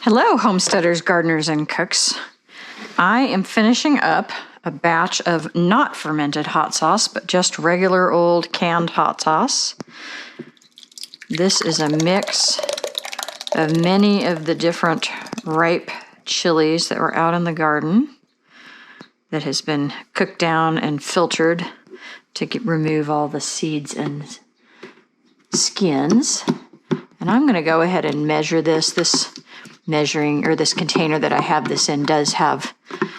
Hello, homesteaders, gardeners, and cooks. I am finishing up a batch of not fermented hot sauce, but just regular old canned hot sauce. This is a mix of many of the different ripe chilies that were out in the garden that has been cooked down and filtered to remove all the seeds and skins. And I'm going to go ahead and measure this. This measuring, or this container that I have this in, does have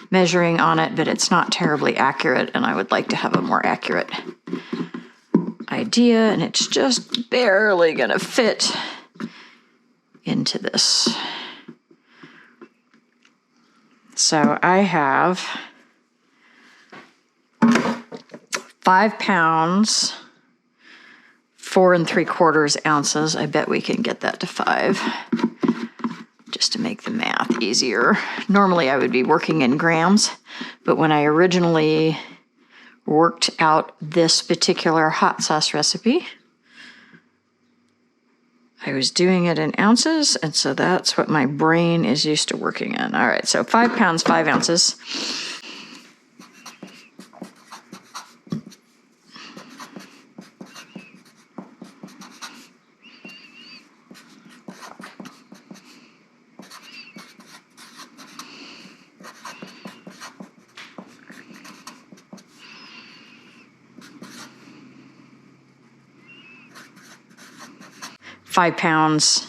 measuring on it, but it's not terribly accurate, and I would like to have a more accurate idea, and it's just barely going to fit into this. So I have 5 pounds, 4 3/4 ounces. I bet we can get that to 5. Just to make the math easier. Normally I would be working in grams, but when I originally worked out this particular hot sauce recipe, I was doing it in ounces, and so that's what my brain is used to working in. All right, so 5 pounds, 5 ounces. Five pounds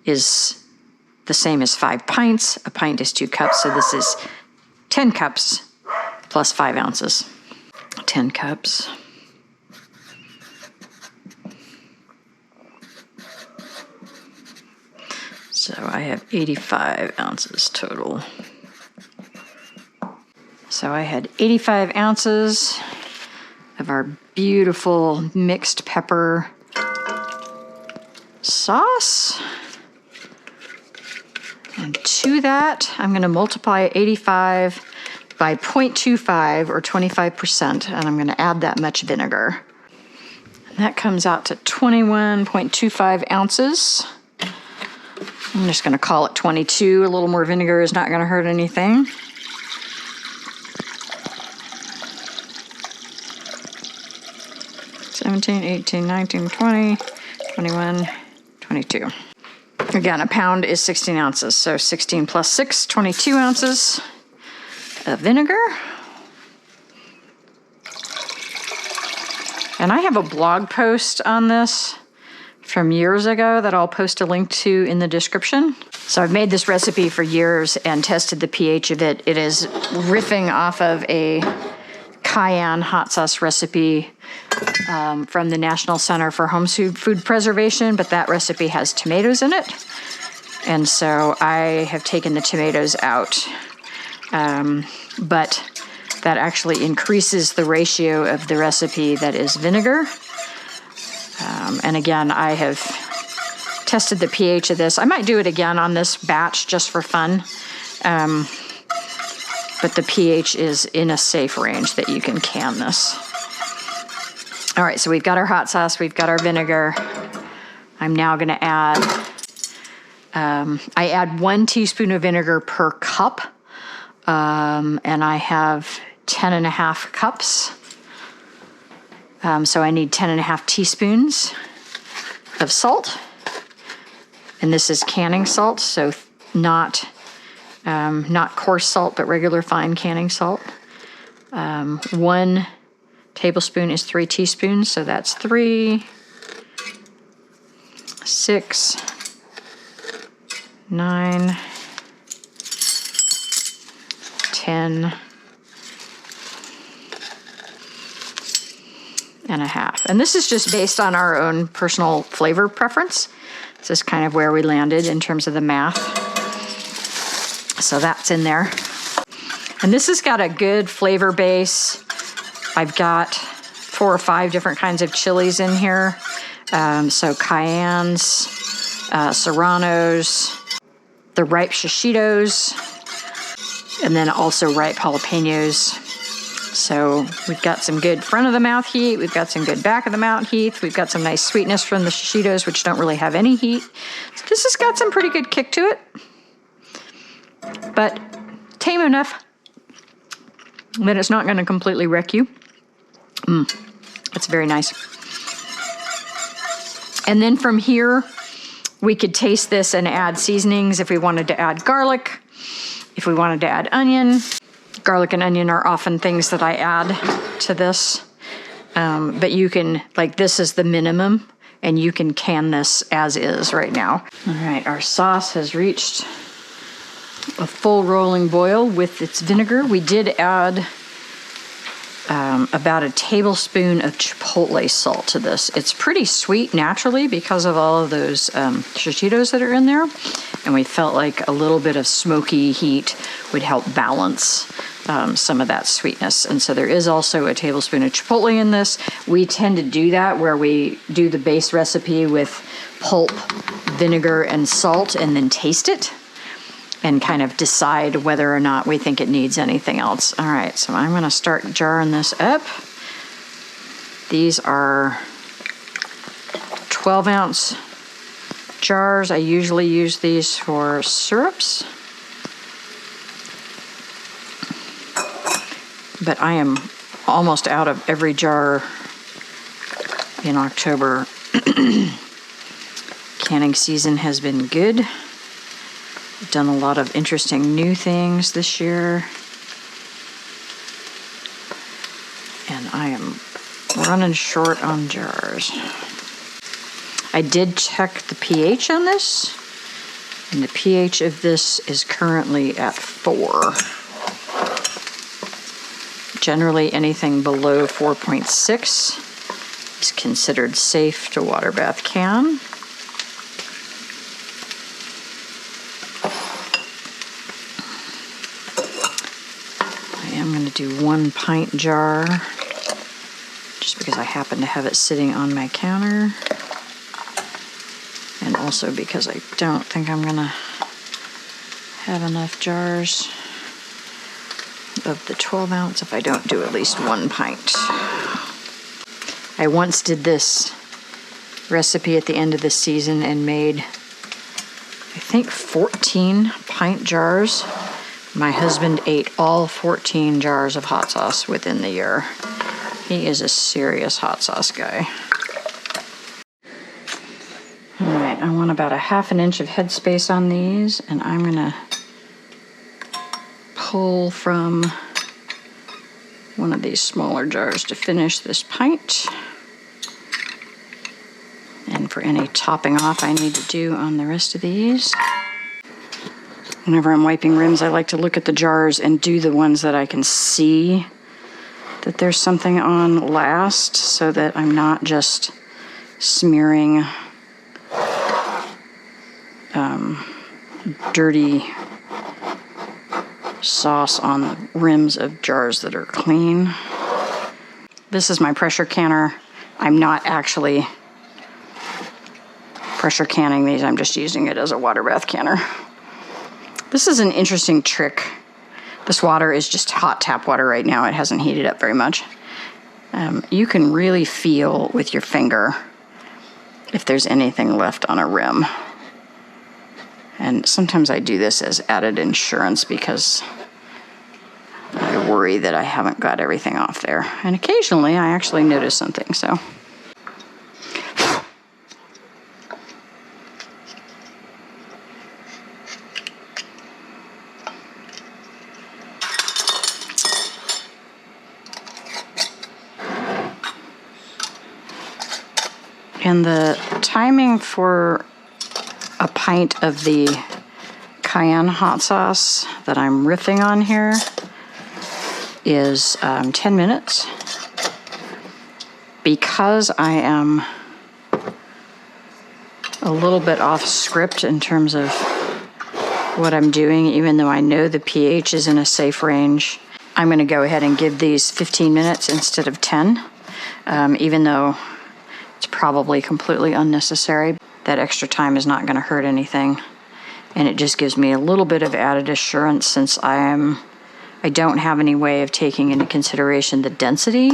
is the same as 5 pints. A pint is 2 cups, so this is 10 cups plus 5 ounces. 10 cups. So I have 85 ounces total. So I had 85 ounces of our beautiful mixed pepper sauce, and to that I'm going to multiply 85 by 0.25 or 25%, and I'm going to add that much vinegar, and that comes out to 21.25 ounces. I'm just going to call it 22. A little more vinegar is not going to hurt anything. $17, $18, $19, $20, $21, $22. Again, a pound is 16 ounces, so 16 plus 6, 22 ounces of vinegar. And I have a blog post on this from years ago that I'll post a link to in the description. So I've made this recipe for years and tested the pH of it. It is riffing off of a cayenne hot sauce recipe from the National Center for Home Food Preservation, but that recipe has tomatoes in it. And so I have taken the tomatoes out, but that actually increases the ratio of the recipe that is vinegar. And again, I have tested the pH of this. I might do it again on this batch just for fun. But the pH is in a safe range that you can can this. All right, so we've got our hot sauce, we've got our vinegar. I'm now gonna add, I add 1 teaspoon of vinegar per cup, and I have 10.5 cups. So I need 10.5 teaspoons of salt. And this is canning salt, so not coarse salt, but regular fine canning salt. 1 tablespoon is 3 teaspoons, so that's 3, 6, 9, 10 and a half. And this is just based on our own personal flavor preference. This is kind of where we landed in terms of the math. So that's in there. And this has got a good flavor base. I've got 4 or 5 different kinds of chilies in here. So cayennes, serranos, the ripe shishitos, and then also ripe jalapenos. So we've got some good front of the mouth heat. We've got some good back of the mouth heat. We've got some nice sweetness from the shishitos, which don't really have any heat. So this has got some pretty good kick to it. but tame enough that it's not gonna completely wreck you. It's very nice. And then from here, we could taste this and add seasonings if we wanted to add garlic, if we wanted to add onion. Garlic and onion are often things that I add to this. But you can, like, this is the minimum, and you can can this as is right now. All right, our sauce has reached a full rolling boil with its vinegar. We did add about a tablespoon of chipotle salt to this. It's pretty sweet naturally because of all of those chichitos that are in there. And we felt like a little bit of smoky heat would help balance some of that sweetness. And so there is also a tablespoon of chipotle in this. We tend to do that where we do the base recipe with pulp, vinegar, and salt and then taste it and kind of decide whether or not we think it needs anything else. All right, so I'm gonna start jarring this up. These are 12-ounce jars. I usually use these for syrups. But I am almost out of every jar in October. Canning season has been good. I've done a lot of interesting new things this year. And I am running short on jars. I did check the pH on this, and the pH of this is currently at 4. Generally, anything below 4.6 is considered safe to water bath can. I am going to do 1 pint jar, just because I happen to have it sitting on my counter. And also because I don't think I'm going to have enough jars of the 12-ounce if I don't do at least 1 pint. I once did this recipe at the end of the season and made, I think, 14 pint jars. My husband ate all 14 jars of hot sauce within the year. He is a serious hot sauce guy. All right, I want about a ½ inch of headspace on these, and I'm gonna pull from one of these smaller jars to finish this pint. And for any topping off I need to do on the rest of these. Whenever I'm wiping rims, I like to look at the jars and do the ones that I can see that there's something on last, so that I'm not just smearing dirty sauce on the rims of jars that are clean. This is my pressure canner. I'm not actually pressure canning these, I'm just using it as a water bath canner. This is an interesting trick. This water is just hot tap water right now. It hasn't heated up very much. You can really feel with your finger if there's anything left on a rim. And sometimes I do this as added insurance because I worry that I haven't got everything off there. And occasionally I actually notice something, so. And the timing for a pint of the cayenne hot sauce that I'm riffing on here is 10 minutes. Because I am a little bit off script in terms of what I'm doing, even though I know the pH is in a safe range, I'm going to go ahead and give these 15 minutes instead of 10, even though it's probably completely unnecessary. That extra time is not going to hurt anything, and it just gives me a little bit of added assurance since I don't have any way of taking into consideration the density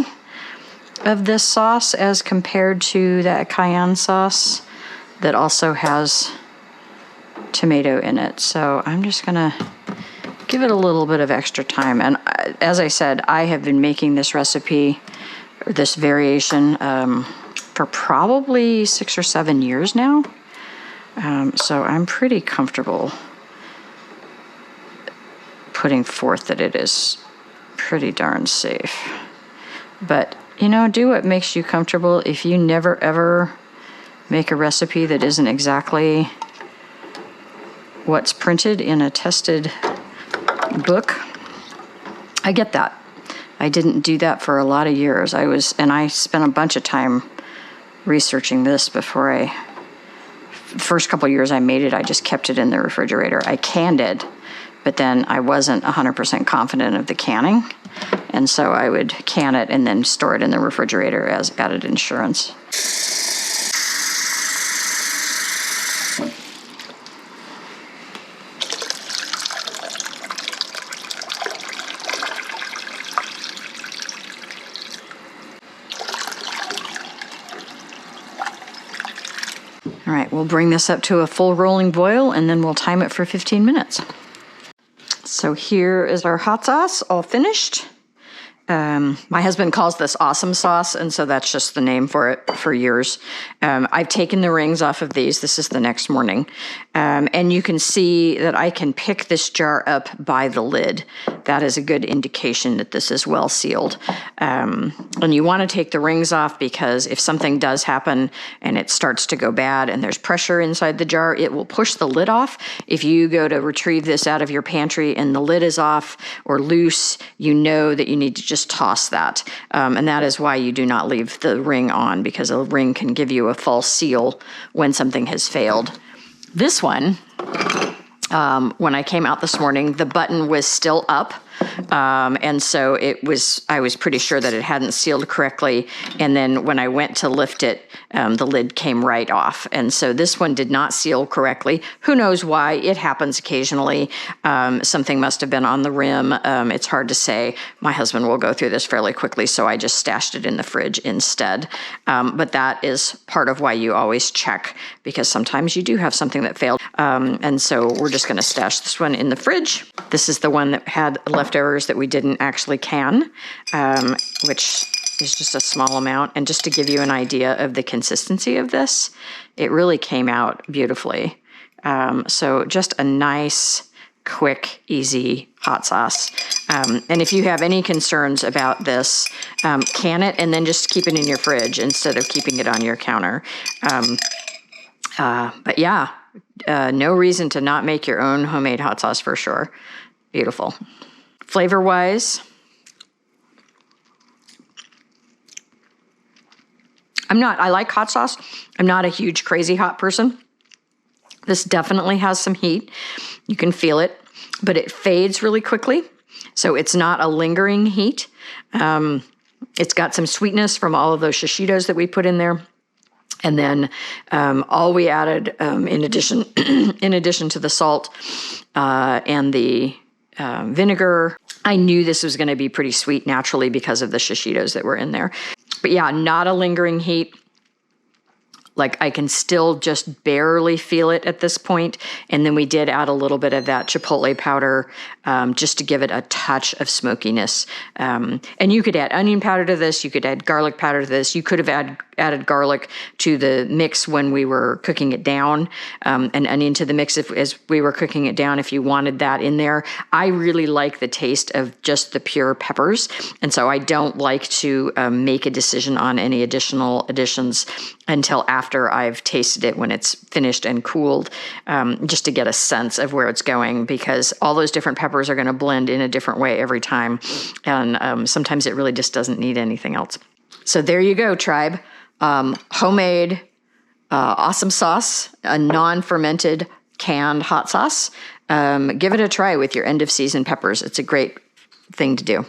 of this sauce as compared to that cayenne sauce that also has tomato in it. So I'm just going to give it a little bit of extra time. And as I said, I have been making this recipe, or this variation, for probably 6 or 7 years now. So I'm pretty comfortable putting forth that it is pretty darn safe. But, you know, do what makes you comfortable. If you never ever make a recipe that isn't exactly what's printed in a tested book, I get that. I didn't do that for a lot of years. I spent a bunch of time researching this before first couple years I made it, I just kept it in the refrigerator. I canned it, but then I wasn't 100% confident of the canning. And so I would can it and then store it in the refrigerator as added insurance. All right, we'll bring this up to a full rolling boil and then we'll time it for 15 minutes. So here is our hot sauce all finished. My husband calls this awesome sauce, and so that's just the name for it for years. I've taken the rings off of these. This is the next morning. And you can see that I can pick this jar up by the lid. That is a good indication that this is well sealed. And you want to take the rings off because if something does happen and it starts to go bad and there's pressure inside the jar, it will push the lid off. If you go to retrieve this out of your pantry and the lid is off or loose, you know that you need to just toss that. And that is why you do not leave the ring on, because a ring can give you a false seal when something has failed. This one, when I came out this morning, the button was still up. And so I was pretty sure that it hadn't sealed correctly. And then when I went to lift it, the lid came right off. And so this one did not seal correctly. Who knows why? It happens occasionally. Something must have been on the rim. It's hard to say. My husband will go through this fairly quickly, so I just stashed it in the fridge instead. But that is part of why you always check, because sometimes you do have something that failed. And so we're just going to stash this one in the fridge. This is the one that had leftovers that we didn't actually can, which is just a small amount. And just to give you an idea of the consistency of this, it really came out beautifully. So just a nice, quick, easy hot sauce. And if you have any concerns about this, can it and then just keep it in your fridge instead of keeping it on your counter. But yeah, no reason to not make your own homemade hot sauce for sure. Beautiful. Flavor-wise, I like hot sauce. I'm not a huge crazy hot person. This definitely has some heat. You can feel it, but it fades really quickly. So it's not a lingering heat. It's got some sweetness from all of those shishitos that we put in there. And then all we added in addition to the salt and the vinegar, I knew this was going to be pretty sweet naturally because of the shishitos that were in there. But yeah, not a lingering heat. Like I can still just barely feel it at this point. And then we did add a little bit of that chipotle powder just to give it a touch of smokiness. And you could add onion powder to this. You could add garlic powder to this. You could have added garlic to the mix when we were cooking it down, and onion to the mix as we were cooking it down if you wanted that in there. I really like the taste of just the pure peppers. And so I don't like to make a decision on any additional additions until after I've tasted it when it's finished and cooled, just to get a sense of where it's going, because all those different peppers are going to blend in a different way every time. And sometimes it really just doesn't need anything else. So there you go, tribe. Homemade awesome sauce, a non-fermented canned hot sauce. Give it a try with your end of season peppers. It's a great thing to do.